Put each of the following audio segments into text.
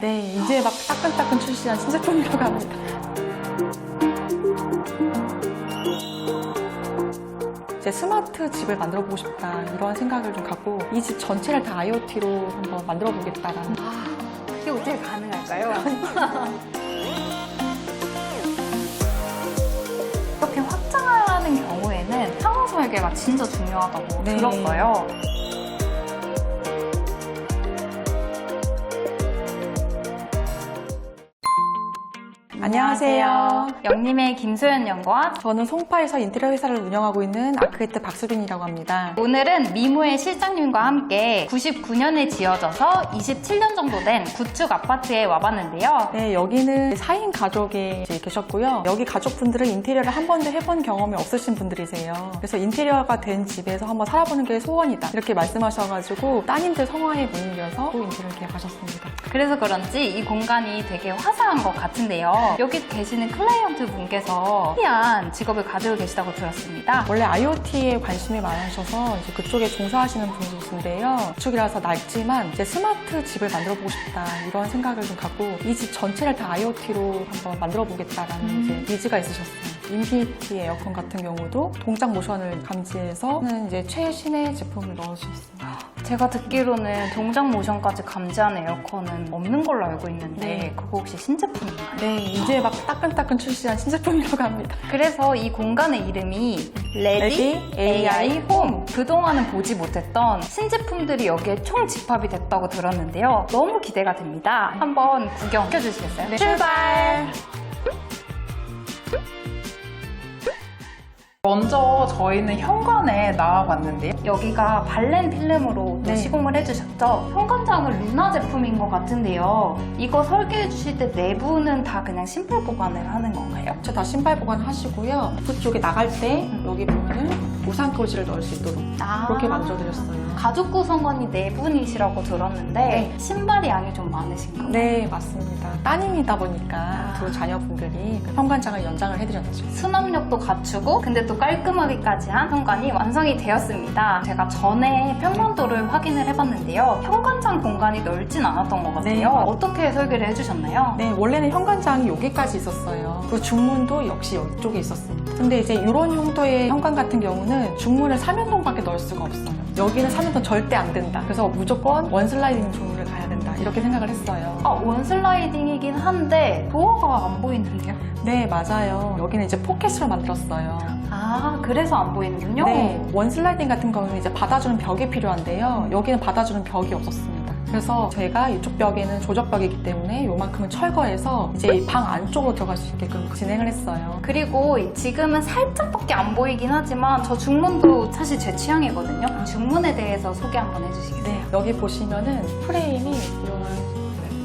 네, 이제 막 따끈따끈 출시한 신제품이라고 합니다. 이제 스마트 집을 만들어 보고 싶다 이런 생각을 좀 갖고 이 집 전체를 다 IoT로 한번 만들어 보겠다라는. 그게 어떻게 가능할까요? 이렇게 확장하는 경우에는 상호 설계가 진짜 중요하다고 네. 들었어요. 안녕하세요. 영림의 김소연 연구와 저는 송파에서 인테리어 회사를 운영하고 있는 아크히트 박수빈이라고 합니다. 오늘은 미모의 실장님과 함께 99년에 지어져서 27년 정도 된 구축 아파트에 와봤는데요. 네, 여기는 4인 가족이 이제 계셨고요. 여기 가족분들은 인테리어를 한 번도 해본 경험이 없으신 분들이세요. 그래서 인테리어가 된 집에서 한번 살아보는 게 소원이다 이렇게 말씀하셔가지고 따님들 성화에 못 이겨서 또 인테리어를 계획하셨습니다. 그래서 그런지 이 공간이 되게 화사한 것 같은데요. 여기 계시는 클라이언트 분께서 특이한 직업을 가지고 계시다고 들었습니다. 원래 IoT에 관심이 많으셔서 이제 그쪽에 종사하시는 분이신데요. 구축이라서 낡지만 이제 스마트 집을 만들어 보고 싶다 이런 생각을 좀 갖고 이 집 전체를 다 IoT로 한번 만들어 보겠다라는 이제 니즈가 있으셨어요. 인피니티 에어컨 같은 경우도 동작 모션을 감지해서는 이제 최신의 제품을 넣을 수 있습니다. 제가 듣기로는 동작 모션까지 감지하는 에어컨은 없는 걸로 알고 있는데 네. 그거 혹시 신제품인가요? 네, 이제 막 따끈따끈 출시한 신제품이라고 합니다. 그래서 이 공간의 이름이 레디 AI 홈. 그동안은 보지 못했던 신제품들이 여기에 총 집합이 됐다고 들었는데요. 너무 기대가 됩니다. 한번 구경시켜주시겠어요? 네. 출발! 먼저 저희는 현관에 나와봤는데요. 여기가 발렌 필름으로 또 네. 시공을 해주셨죠. 현관장은 루나 제품인 것 같은데요. 이거 설계해 주실 때 내부는 다 그냥 심플 보관을 하는 건가요? 다 신발 보관하시고요. 그쪽에 나갈 때 여기 보면은 우산 꽂이를 넣을 수 있도록 그렇게 만들어드렸어요. 가족 구성원이 4분이시라고 들었는데 네. 신발의 양이 좀 많으신가요? 네, 맞습니다. 따님이다 보니까 두 자녀분들이 현관장을 연장을 해드렸죠. 수납력도 갖추고 근데 또 깔끔하기까지 한 현관이 완성이 되었습니다. 제가 전에 평면도를 확인을 해봤는데요. 현관장 공간이 넓진 않았던 것 같아요. 네. 어떻게 설계를 해주셨나요? 네, 원래는 현관장이 여기까지 있었어요. 그리고 중문도 역시 이쪽에 있었습니다. 근데 이제 이런 용도의 현관 같은 경우는 중문을 3연동밖에 넣을 수가 없어요. 여기는 3연동 절대 안 된다. 그래서 무조건 원슬라이딩 중문을 가야 된다. 이렇게 생각을 했어요. 원슬라이딩이긴 한데 도어가 안 보이는데요? 네, 맞아요. 여기는 이제 포켓으로 만들었어요. 그래서 안 보이는군요. 네, 원슬라이딩 같은 경우는 이제 받아주는 벽이 필요한데요. 여기는 받아주는 벽이 없었습니다. 그래서 제가 이쪽 벽에는 조적벽이기 때문에 요만큼은 철거해서 이제 이 방 안쪽으로 들어갈 수 있게끔 진행을 했어요. 그리고 지금은 살짝밖에 안 보이긴 하지만 저 중문도 사실 제 취향이거든요. 중문에 대해서 소개 한번 해주시겠어요? 네, 여기 보시면은 프레임이 이런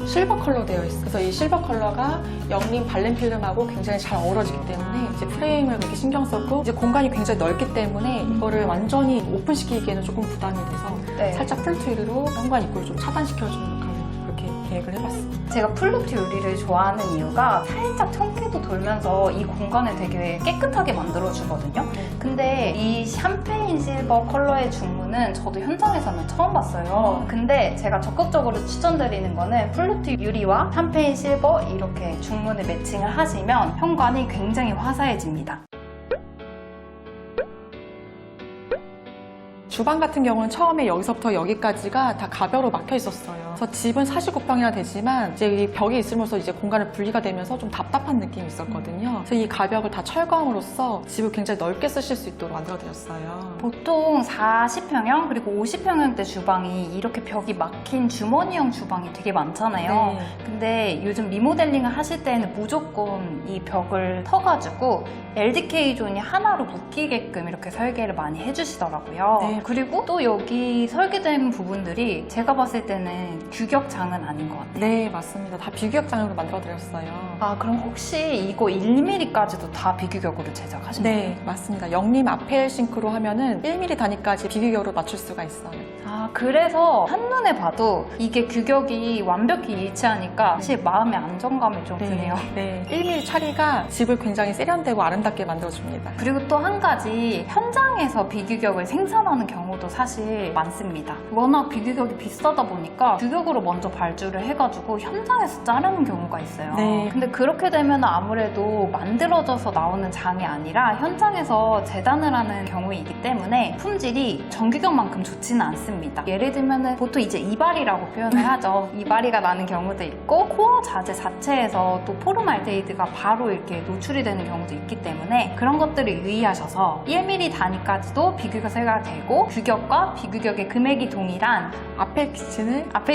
실버 컬러 되어 있어요. 그래서 이 실버 컬러가 영림 발렌 필름하고 굉장히 잘 어우러지기 때문에 이제 프레임을 그렇게 신경 썼고 이제 공간이 굉장히 넓기 때문에 이거를 완전히 오픈시키기에는 조금 부담이 돼서 네. 살짝 풀트위로 현관 입구를 좀 차단시켜주는 역할을 그렇게 계획을 해봤습니다. 제가 플루트 유리를 좋아하는 이유가 살짝 청기도 돌면서 이 공간을 되게 깨끗하게 만들어주거든요. 근데 이 샴페인 실버 컬러의 중문은 저도 현장에서는 처음 봤어요. 근데 제가 적극적으로 추천드리는 거는 플루트 유리와 샴페인 실버 이렇게 중문을 매칭을 하시면 현관이 굉장히 화사해집니다. 주방 같은 경우는 처음에 여기서부터 여기까지가 다 가벽으로 막혀 있었어요. 그래서 집은 49평이나 되지만 이제 이 벽이 있으면서 이제 공간을 분리가 되면서 좀 답답한 느낌이 있었거든요. 그래서 이 가벽을 다 철거함으로써 집을 굉장히 넓게 쓰실 수 있도록 만들어드렸어요. 보통 40평형 그리고 50평형대 주방이 이렇게 벽이 막힌 주머니형 주방이 되게 많잖아요. 네. 근데 요즘 리모델링을 하실 때는 무조건 이 벽을 터가지고 LDK 존이 하나로 묶이게끔 이렇게 설계를 많이 해주시더라고요. 네. 그리고 또 여기 설계된 부분들이 제가 봤을 때는 규격장은 아닌 것 같아요. 네, 맞습니다. 다 비규격장으로 만들어드렸어요. 그럼 혹시 이거 1mm까지도 다 비규격으로 제작하신 거예요? 네, 맞습니다. 영림 아펠 싱크로 하면은 1mm 단위까지 비규격으로 맞출 수가 있어요. 그래서 한눈에 봐도 이게 규격이 완벽히 일치하니까 사실 마음의 안정감이 좀 드네요. 네, 1mm 차리가 집을 굉장히 세련되고 아름답게 만들어줍니다. 그리고 또 한 가지 현장에서 비규격을 생산하는 경우도 사실 많습니다. 워낙 비규격이 비싸다 보니까 규격으로 먼저 발주를 해가지고 현장에서 자르는 경우가 있어요. 네. 근데 그렇게 되면 아무래도 만들어져서 나오는 장이 아니라 현장에서 재단을 하는 경우이기 때문에 품질이 정규격만큼 좋지는 않습니다. 예를 들면 보통 이제 이발이라고 표현을 하죠. 이발이가 나는 경우도 있고 코어 자재 자체에서 또 포름알데히드가 바로 이렇게 노출이 되는 경우도 있기 때문에 그런 것들을 유의하셔서 1mm 단위까지도 비규격 설계가 되고 규격과 비규격의 금액이 동일한 아펠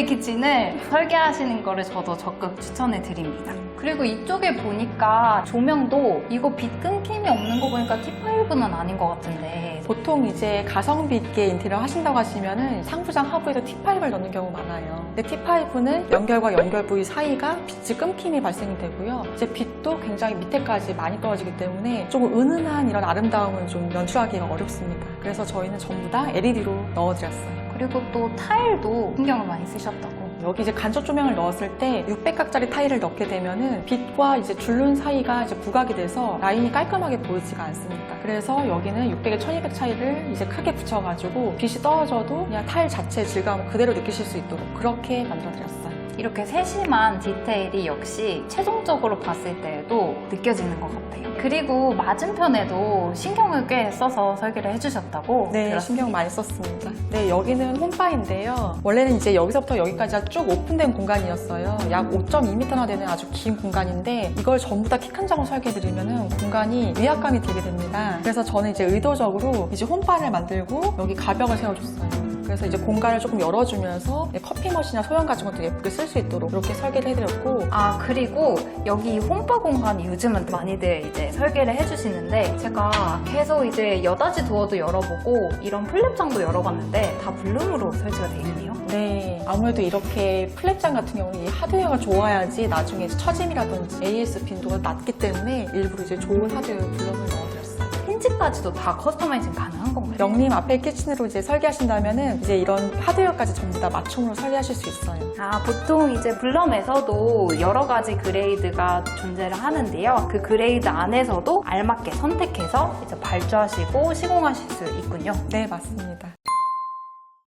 키친을 설계하시는 거를 저도 적극 추천해 드립니다. 그리고 이쪽에 보니까 조명도 이거 빛 끊김이 없는 거 보니까 T5는 아닌 것 같은데 보통 이제 가성비 있게 인테리어 하신다고 하시면은 상부장 하부에서 T5를 넣는 경우 많아요. 근데 T5는 연결과 연결 부위 사이가 빛이 끊김이 발생이 되고요. 이제 빛도 굉장히 밑에까지 많이 떨어지기 때문에 조금 은은한 이런 아름다움을 좀 연출하기가 어렵습니다. 그래서 저희는 전부 다 LED로 넣어드렸어요. 그리고 또 타일도 신경을 많이 쓰셨다고. 여기 이제 간접 조명을 넣었을 때 600각짜리 타일을 넣게 되면은 빛과 이제 줄눈 사이가 이제 부각이 돼서 라인이 깔끔하게 보이지가 않습니다. 그래서 여기는 600에 1200 차이를 이제 크게 붙여가지고 빛이 떨어져도 그냥 타일 자체의 질감을 그대로 느끼실 수 있도록 그렇게 만들어드렸어요. 이렇게 세심한 디테일이 역시 최종적으로 봤을 때에도 느껴지는 것 같아요. 그리고 맞은편에도 신경을 꽤 써서 설계를 해주셨다고 네, 들었습니다. 신경 많이 썼습니다. 네, 여기는 홈바인데요. 원래는 이제 여기서부터 여기까지가 쭉 오픈된 공간이었어요. 약 5.2m나 되는 아주 긴 공간인데 이걸 전부 다 키 큰 장으로 설계해드리면은 공간이 위압감이 들게 됩니다. 그래서 저는 이제 의도적으로 이제 홈바를 만들고 여기 가벽을 세워줬어요. 그래서 이제 공간을 조금 열어주면서 커피 머신이나 소형 같은 것도 예쁘게 쓸 수 있도록 이렇게 설계를 해드렸고 그리고 여기 홈바 공간이 요즘은 많이들 이제 설계를 해주시는데 제가 계속 이제 여닫이 도어도 열어보고 이런 플랩장도 열어봤는데 다 블룸으로 설치가 되어 있네요. 네, 아무래도 이렇게 플랩장 같은 경우는 이 하드웨어가 좋아야지 나중에 처짐이라든지 AS 빈도가 낮기 때문에 일부러 이제 좋은 하드웨어 블럼을 넣어드렸어요. 힌지까지도 다 커스터마이징 가능한 건가요? 영림 아펠 키친으로 이제 설계하신다면은 이제 이런 하드웨어까지 전부 다 맞춤으로 설계하실 수 있어요. 보통 이제 블럼에서도 여러 가지 그레이드가 존재를 하는데요. 그 그레이드 안에서도 알맞게 선택해서 이제 발주하시고 시공하실 수 있군요. 네, 맞습니다.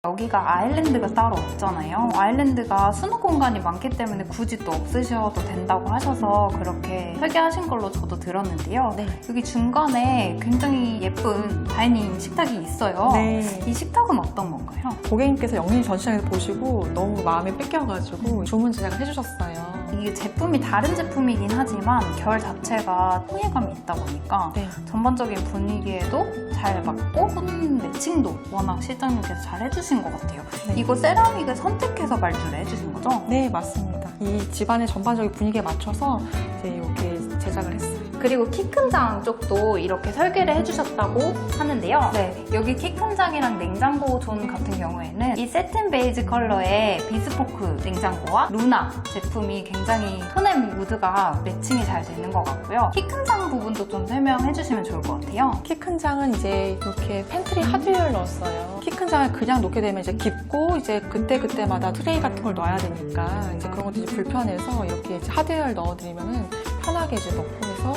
여기가 아일랜드가 따로 없잖아요. 아일랜드가 수납 공간이 많기 때문에 굳이 또 없으셔도 된다고 하셔서 그렇게 설계하신 걸로 저도 들었는데요. 네. 여기 중간에 굉장히 예쁜 다이닝 식탁이 있어요. 네. 이 식탁은 어떤 건가요? 고객님께서 영림 전시장에서 보시고 너무 마음에 뺏겨가지고 주문 제작을 해주셨어요. 이게 제품이 다른 제품이긴 하지만 결 자체가 통일감이 있다 보니까 네. 전반적인 분위기에도 잘 맞고 손 매칭도 워낙 실장님께서 잘 해주신 것 같아요. 네. 이거 세라믹을 선택해서 발주를 해주신 거죠? 네, 맞습니다. 이 집안의 전반적인 분위기에 맞춰서 이제 이렇게 제작을 했어요. 그리고 키 큰 장 쪽도 이렇게 설계를 해주셨다고 하는데요. 네, 여기 키 큰 장이랑 냉장고 존 같은 경우에는 이 세틴 베이지 컬러의 비스포크 냉장고와 루나 제품이 굉장히 톤앤 무드가 매칭이 잘 되는 것 같고요. 키 큰 장 부분도 좀 설명해 주시면 좋을 것 같아요. 키 큰 장은 이제 이렇게 팬트리 하드웨어를 넣었어요. 키 큰 장을 그냥 놓게 되면 이제 깊고 이제 그때마다 트레이 같은 걸 넣어야 되니까 이제 그런 것들이 불편해서 이렇게 이제 하드웨어를 넣어드리면은 편하게 이제 넣고 해서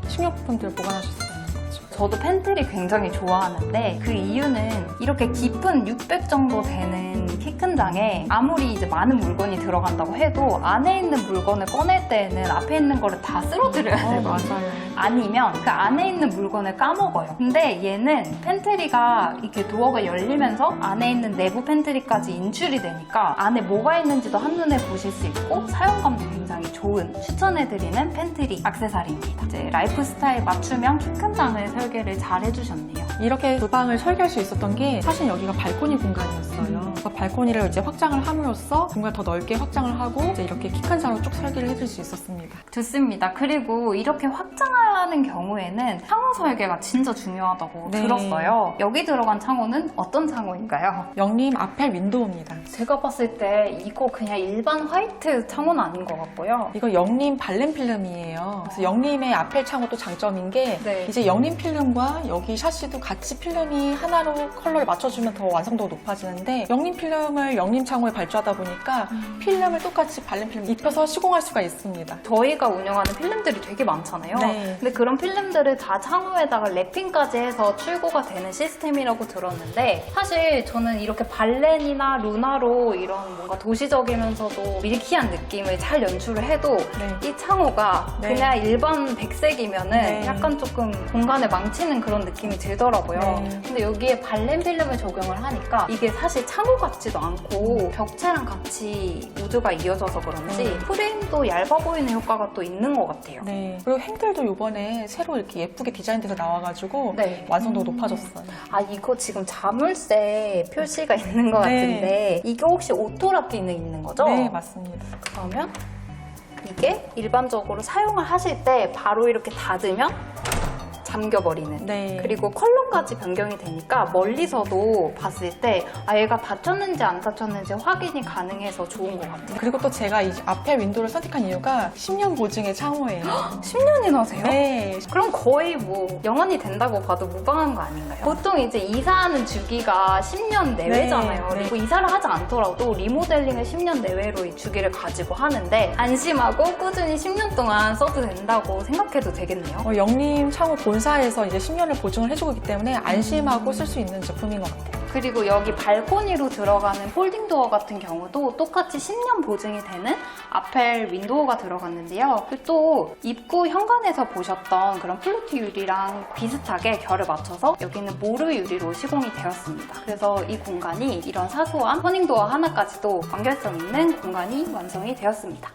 식료품들을 보관하실 수 있는 거죠. 저도 팬트리 굉장히 좋아하는데 그 이유는 이렇게 깊은 600 정도 되는 키 큰 장에 아무리 이제 많은 물건이 들어간다고 해도 안에 있는 물건을 꺼낼 때는 앞에 있는 거를 다 쓸어드려야 되거든요. 맞아요. 아니면 그 안에 있는 물건을 까먹어요. 근데 얘는 팬트리가 이렇게 도어가 열리면서 안에 있는 내부 팬트리까지 인출이 되니까 안에 뭐가 있는지도 한눈에 보실 수 있고 사용감도 굉장히 좋은 추천해드리는 팬트리 액세서리입니다. 이제 라이프 스타일 맞추면 키 큰 장을 설계를 잘 해주셨네요. 이렇게 주방을 설계할 수 있었던 게 사실 여기가 발코니 공간이었어요. 그래서 발코니를 이제 확장을 함으로써 공간을 더 넓게 확장을 하고 이제 이렇게 키 큰 장으로 쭉 설계를 해줄 수 있었습니다. 좋습니다. 그리고 이렇게 확장하는 경우에는 창호 설계가 진짜 중요하다고 네. 들었어요. 여기 들어간 창호는 어떤 창호인가요? 영림 아펠 윈도우입니다. 제가 봤을 때 이거 그냥 일반 화이트 창호는 아닌 것 같고요. 이거 영림 발렌 필름이에요. 그래서 영림의 아펠 창호 또 장점인 게 네. 이제 영림 필름과 여기 샤시도 같이 필름이 하나로 컬러를 맞춰주면 더 완성도가 높아지는데 영림 용림 필름을 영림 창호에 발주하다 보니까 필름을 똑같이 발렌 필름 입혀서 시공할 수가 있습니다. 저희가 운영하는 필름들이 되게 많잖아요. 네. 근데 그런 필름들을 다 창호에다가 랩핑까지 해서 출고가 되는 시스템이라고 들었는데 사실 저는 이렇게 발렌이나 루나로 이런 뭔가 도시적이면서도 밀키한 느낌을 잘 연출을 해도 네. 이 창호가 네. 그냥 일반 백색이면은 네. 약간 조금 공간을 망치는 그런 느낌이 들더라고요. 네. 근데 여기에 발렌 필름을 적용을 하니까 이게 사실 창호 같지도 않고 벽체랑 같이 우드가 이어져서 그런지 프레임도 얇아 보이는 효과가 또 있는 것 같아요. 네. 그리고 행들도 이번에 새로 이렇게 예쁘게 디자인돼서 나와가지고 네. 완성도가 높아졌어요. 아, 이거 지금 자물쇠 표시가 있는 것 네. 같은데 이게 혹시 오토락 기능 있는 거죠? 네, 맞습니다. 그러면 이게 일반적으로 사용을 하실 때 바로 이렇게 닫으면 잠겨버리는. 네. 그리고 컬러까지 변경이 되니까 멀리서도 봤을 때 얘가 닫혔는지 안 닫혔는지 확인이 가능해서 좋은 것 같아요. 그리고 또 제가 이 앞에 윈도우를 선택한 이유가 10년 보증의 창호예요. 10년이나 세요? 네. 그럼 거의 뭐 영원히 된다고 봐도 무방한 거 아닌가요? 보통 이제 이사하는 주기가 10년 내외잖아요. 네, 네. 그리고 이사를 하지 않더라도 리모델링을 10년 내외로 이 주기를 가지고 하는데 안심하고 꾸준히 10년 동안 써도 된다고 생각해도 되겠네요. 영림 창호 본사에서 이제 10년을 보증을 해주고 있기 때문에 안심하고 쓸 수 있는 제품인 것 같아요. 그리고 여기 발코니로 들어가는 폴딩 도어 같은 경우도 똑같이 10년 보증이 되는 아펠 윈도우가 들어갔는데요. 그리고 또 입구 현관에서 보셨던 그런 플루트 유리랑 비슷하게 결을 맞춰서 여기는 모르 유리로 시공이 되었습니다. 그래서 이 공간이 이런 사소한 터닝 도어 하나까지도 완결성 있는 공간이 완성이 되었습니다.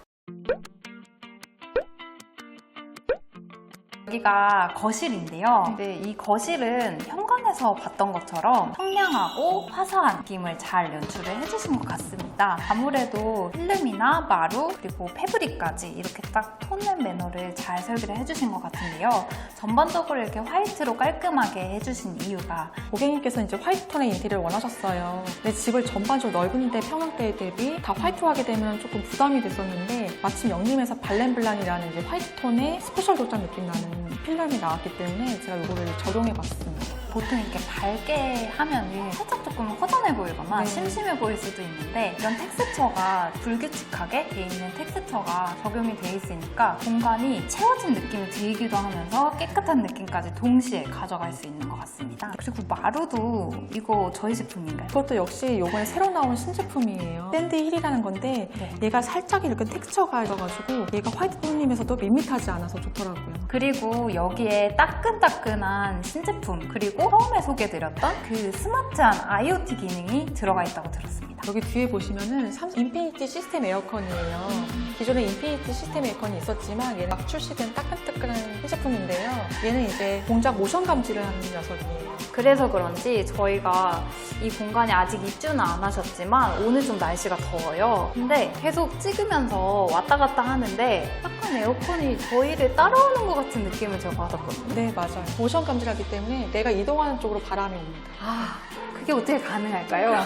여기가 거실인데요. 근데 이 거실은 현관에서 봤던 것처럼 청량하고 화사한 느낌을 잘 연출을 해주신 것 같습니다. 아무래도 필름이나 마루 그리고 패브릭까지 이렇게 딱 톤앤 매너를 잘 설계를 해주신 것 같은데요. 전반적으로 이렇게 화이트로 깔끔하게 해주신 이유가 고객님께서 이제 화이트 톤의 인테리어를 원하셨어요. 근데 집을 전반적으로 넓은데 평형대에 대비 다 화이트로 하게 되면 조금 부담이 됐었는데 마침 영림에서 발렌블란이라는 이제 화이트 톤의 스페셜 도장 느낌 나는 필름이 나왔기 때문에 제가 이거를 적용해봤습니다. 보통 이렇게 밝게 하면은 살짝 조금 허전해 보이거나 네. 심심해 보일 수도 있는데 이런 텍스처가 불규칙하게 돼 있는 텍스처가 적용이 돼 있으니까 공간이 채워진 느낌이 들기도 하면서 깨끗한 느낌까지 동시에 가져갈 수 있는 것 같습니다. 그리고 마루도 이거 저희 제품인가요? 그것도 역시 이번에 새로 나온 신제품이에요. 샌드 힐이라는 건데 네. 얘가 살짝 이렇게 텍스처가 있어가지고 얘가 화이트 톤임에서도 밋밋하지 않아서 좋더라고요. 그리고 여기에 따끈따끈한 신제품 그리고 처음에 소개해드렸던 그 스마트한 IoT 기능이 들어가 있다고 들었습니다. 여기 뒤에 보시면은 삼성 인피니티 시스템 에어컨이에요. 기존에 인피니티 시스템 에어컨이 있었지만 얘는 막 출시된 따끈따끈한 신제품인데요. 얘는 이제 공작 모션 감지를 하는 녀석이에요. 그래서 그런지 저희가 이 공간에 아직 입주는 안 하셨지만 오늘 좀 날씨가 더워요. 근데 계속 찍으면서 왔다 갔다 하는데 약간 에어컨이 저희를 따라오는 것 같은 느낌을 제가 받았거든요. 네, 맞아요. 모션 감지를 하기 때문에 내가 이동하는 쪽으로 바람이 옵니다. 그게 어떻게 가능할까요?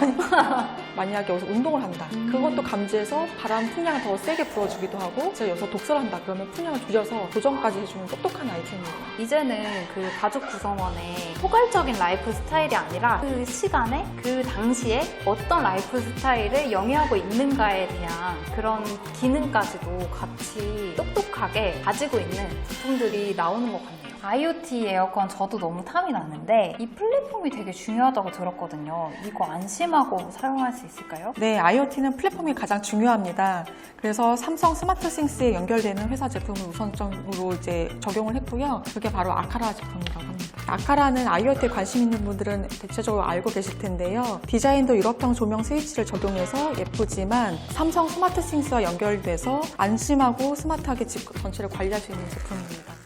만약에 여기서 운동을 한다. 그것도 감지해서 바람 풍량을 더 세게 불어주기도 하고 제가 여기서 독서를 한다. 그러면 풍량을 줄여서 조정까지 해주는 똑똑한 아이템이에요. 이제는 그 가족 구성원의 포괄적인 라이프 스타일이 아니라 그 시간에 그 당시에 어떤 라이프 스타일을 영위하고 있는가에 대한 그런 기능까지도 같이 똑똑하게 가지고 있는 제품들이 나오는 것 같네요. IoT 에어컨 저도 너무 탐이 났는데 이 플랫폼이 되게 중요하다고 들었거든요. 이거 안심하고 사용할 수 있을까요? 네, IoT는 플랫폼이 가장 중요합니다. 그래서 삼성 스마트싱스에 연결되는 회사 제품을 우선적으로 이제 적용을 했고요. 그게 바로 아카라 제품이라고 합니다. 아카라는 IoT에 관심 있는 분들은 대체적으로 알고 계실 텐데요. 디자인도 유럽형 조명 스위치를 적용해서 예쁘지만 삼성 스마트싱스와 연결돼서 안심하고 스마트하게 집 전체를 관리할 수 있는 제품입니다.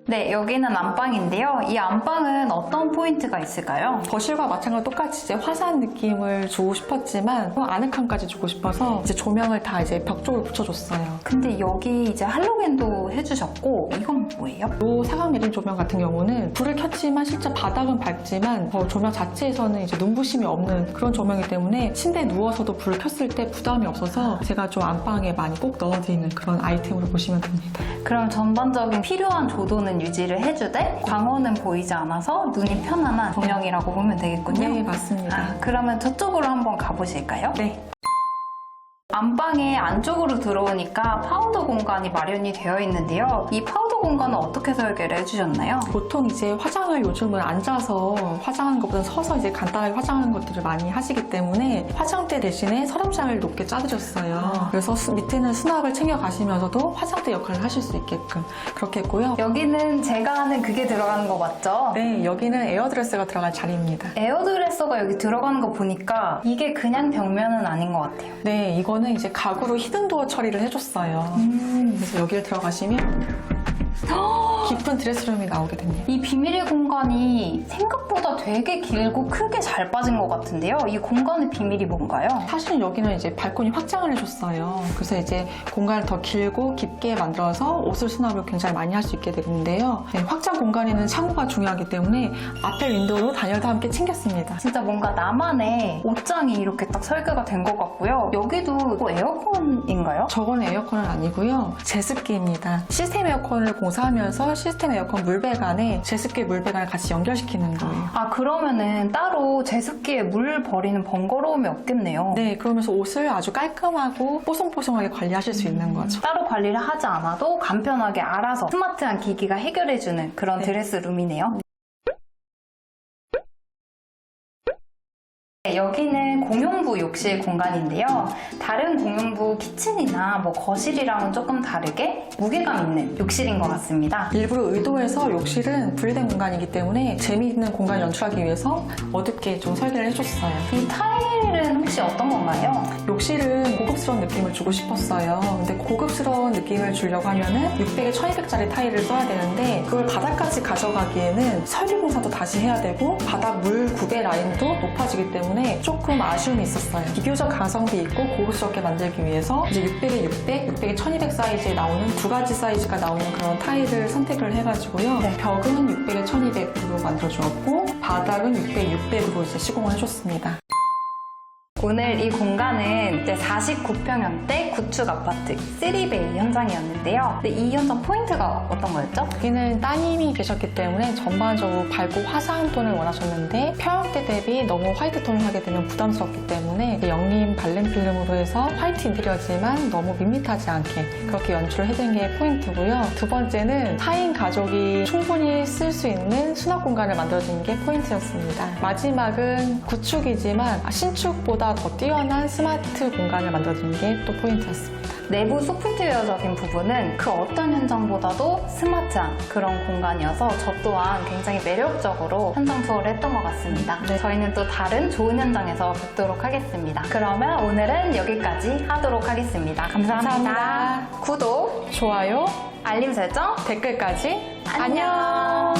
네, 여기는 안방인데요. 이 안방은 어떤 포인트가 있을까요? 거실과 마찬가지로 똑같이 이제 화사한 느낌을 주고 싶었지만 아늑함까지 주고 싶어서 이제 조명을 다 이제 벽 쪽으로 붙여줬어요. 근데 여기 이제 할로겐도 해주셨고 이건 뭐예요? 이 사각 내림 조명 같은 경우는 불을 켰지만 실제 바닥은 밝지만 조명 자체에서는 이제 눈부심이 없는 그런 조명이기 때문에 침대에 누워서도 불을 켰을 때 부담이 없어서 제가 좀 안방에 많이 꼭 넣어드리는 그런 아이템으로 보시면 됩니다. 그럼 전반적인 필요한 조도는 광택은 유지를 해주되 광원은 보이지 않아서 눈이 편안한 조명이라고 보면 되겠군요. 네, 맞습니다. 그러면 저쪽으로 한번 가보실까요? 네. 안방의 안쪽으로 들어오니까 파우더 공간이 마련이 되어 있는데요. 이 파우더 공간은 어떻게 설계를 해주셨나요? 보통 이제 화장을 요즘은 앉아서 화장하는 것보다 서서 이제 간단하게 화장하는 것들을 많이 하시기 때문에 화장대 대신에 서랍장을 높게 짜드렸어요. 그래서 밑에는 수납을 챙겨가시면서도 화장대 역할을 하실 수 있게끔 그렇게 했고요. 여기는 제가 아는 그게 들어가는 거 맞죠? 네, 여기는 에어드레스가 들어갈 자리입니다. 에어드레서가 여기 들어가는 거 보니까 이게 그냥 벽면은 아닌 것 같아요. 네, 이거는 이제 가구로 히든도어 처리를 해줬어요. 그래서 여기를 들어가시면 깊은 드레스룸이 나오게 됩니다. 이 비밀의 공간이 생각보다 되게 길고 크게 잘 빠진 것 같은데요. 이 공간의 비밀이 뭔가요? 사실은 여기는 이제 발코니 확장을 해줬어요. 그래서 이제 공간을 더 길고 깊게 만들어서 옷을 수납을 굉장히 많이 할 수 있게 되는데요. 네, 확장 공간에는 창호가 중요하기 때문에 앞에 윈도우로 단열도 함께 챙겼습니다. 진짜 뭔가 나만의 옷장이 이렇게 딱 설계가 된 것 같고요. 여기도 뭐 에어컨인가요? 저건 에어컨은 아니고요. 제습기입니다. 시스템 에어컨을 공사하면서 시스템 에어컨 물배관에 제습기 물배관을 같이 연결시키는 거예요. 아, 그러면은 따로 제습기에 물 버리는 번거로움이 없겠네요. 네, 그러면서 옷을 아주 깔끔하고 뽀송뽀송하게 관리하실 수 있는 거죠. 따로 관리를 하지 않아도 간편하게 알아서 스마트한 기기가 해결해주는 그런 네. 드레스룸이네요. 네, 여기는 공용부 욕실 공간인데요. 다른 공용부 키친이나 뭐 거실이랑은 조금 다르게 무게감 있는 욕실인 것 같습니다. 일부러 의도해서 욕실은 분리된 공간이기 때문에 재미있는 공간을 연출하기 위해서 어둡게 좀 설계를 해줬어요. 이 타일은 혹시 어떤 건가요? 욕실은 고급스러운 느낌을 주고 싶었어요. 근데 고급스러운 느낌을 주려고 하면은 600에 1200짜리 타일을 써야 되는데 그걸 바닥까지 가져가기에는 설계공사도 다시 해야 되고 바닥 물 구배 라인도 높아지기 때문에 조금 아쉬움이 있었어요. 비교적 가성비 있고 고급스럽게 만들기 위해서 이제 600에 600, 600에 1200 사이즈에 나오는 두 가지 사이즈가 나오는 그런 타일을 선택을 해가지고요. 네. 벽은 600에 1200으로 만들어주었고 바닥은 600, 600으로 이제 시공을 해줬습니다. 오늘 이 공간은 이제 49평형대 구축 아파트 3베이 현장이었는데요. 근데 이 현장 포인트가 어떤 거였죠? 여기는 따님이 계셨기 때문에 전반적으로 밝고 화사한 톤을 원하셨는데 평형대 대비 너무 화이트 톤을 하게 되면 부담스럽기 때문에 영림 발렌 필름으로 해서 화이트 인테리어지만 너무 밋밋하지 않게 그렇게 연출을 해준 게 포인트고요. 두 번째는 4인 가족이 충분히 쓸 수 있는 수납 공간을 만들어준 게 포인트였습니다. 마지막은 구축이지만 신축보다 더 뛰어난 스마트 공간을 만들어준 게 또 포인트였습니다. 내부 소프트웨어적인 부분은 그 어떤 현장보다도 스마트한 그런 공간이어서 저 또한 굉장히 매력적으로 현장 투어를 했던 것 같습니다. 네. 저희는 또 다른 좋은 현장에서 뵙도록 하겠습니다. 그러면 오늘은 여기까지 하도록 하겠습니다. 감사합니다. 감사합니다. 구독, 좋아요, 알림 설정, 댓글까지 안녕.